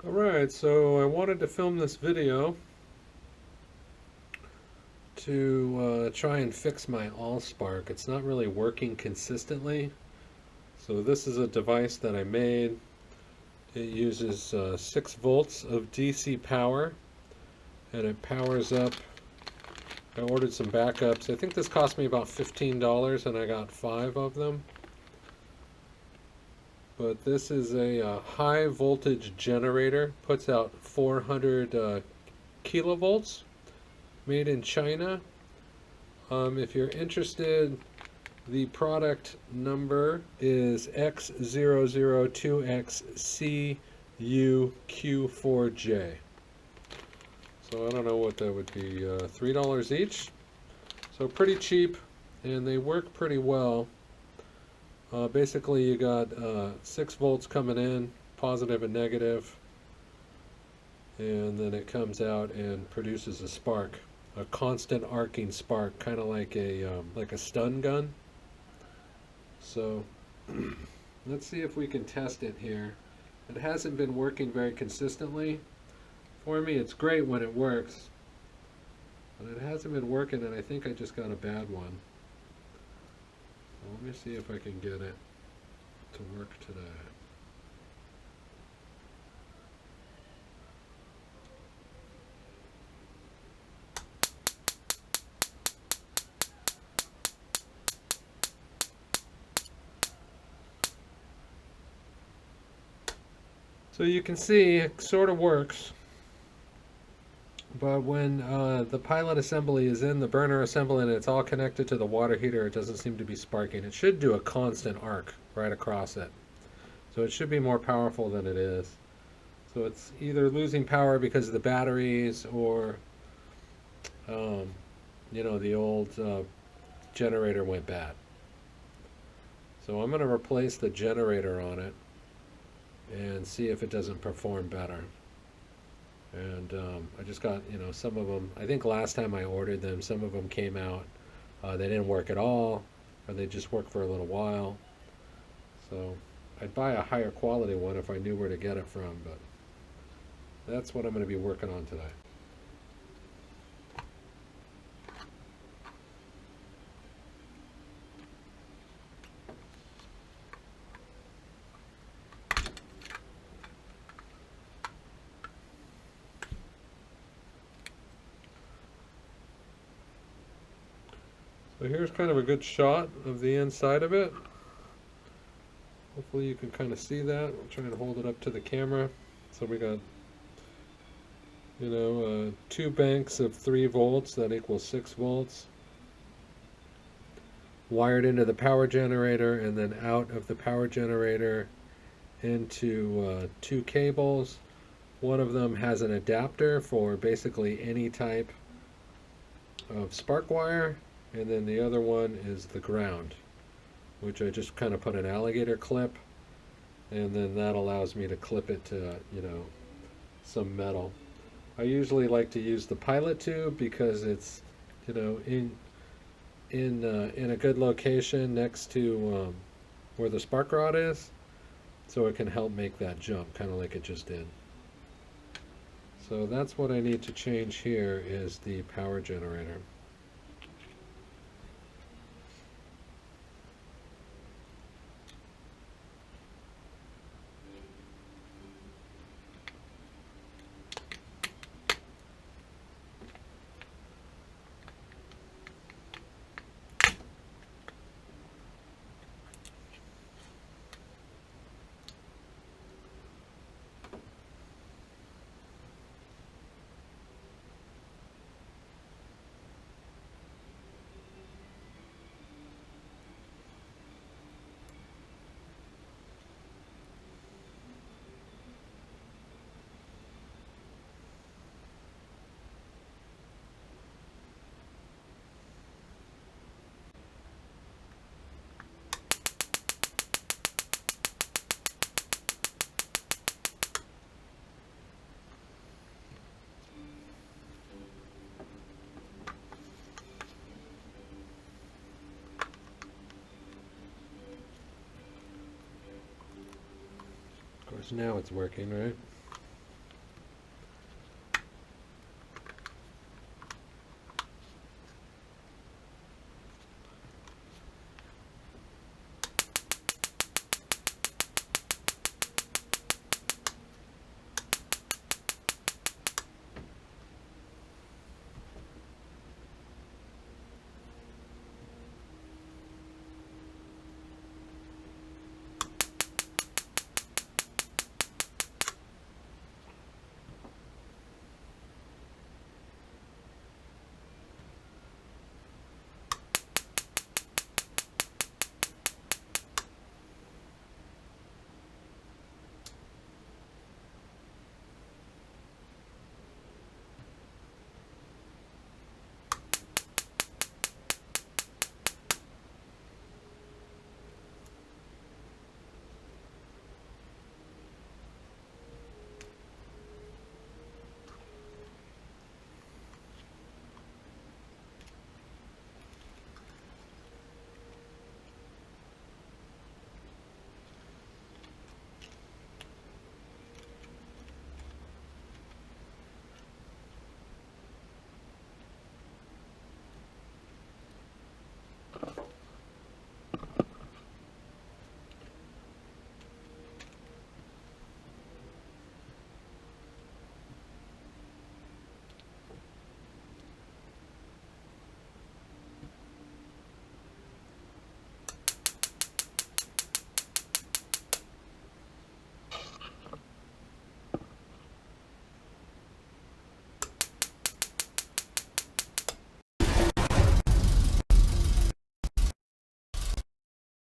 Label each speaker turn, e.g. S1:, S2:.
S1: Alright, so I wanted to film this video to try and fix my AllSpark. It's not really working consistently. So this is a device that I made. It uses 6 volts of DC power, and it powers up. I ordered some backups. I think this cost me about $15 and I got 5 of them. But this is a high voltage generator, puts out 400 kilovolts, made in China. If you're interested, the product number is X002XCUQ4J. So I don't know what that would be, $3 each. So pretty cheap, and they work pretty well. Basically you got 6 volts coming in, positive and negative, and then it comes out and produces a spark, a constant arcing spark, kind of like a stun gun. So let's see if we can test it here. It hasn't been working very consistently. For me, it's great when it works, but it hasn't been working, and I think I just got a bad one. Let me see if I can get it to work today. So you can see it sort of works, but when the pilot assembly is in the burner assembly and it's all connected to the water heater, it doesn't seem to be sparking. It should do a constant arc right across it. So it should be more powerful than it is. So it's either losing power because of the batteries, or the old generator went bad. So I'm going to replace the generator on it and see if it doesn't perform better. And I just got, some of them, I think last time I ordered them, some of them came out, they didn't work at all, or they just worked for a little while. So I'd buy a higher quality one if I knew where to get it from, but that's what I'm going to be working on today. So here's kind of a good shot of the inside of it. Hopefully you can kind of see that. I'll try and hold it up to the camera. So we got, 2 banks of 3 volts, that equals 6 volts. Wired into the power generator, and then out of the power generator into 2 cables. One of them has an adapter for basically any type of spark wire, and then the other one is the ground, which I just kind of put an alligator clip, and then that allows me to clip it to, some metal. I usually like to use the pilot tube because it's, in a good location next to where the spark rod is, so it can help make that jump, kind of like it just did. So that's what I need to change here, is the power generator. Of course, now it's working, right?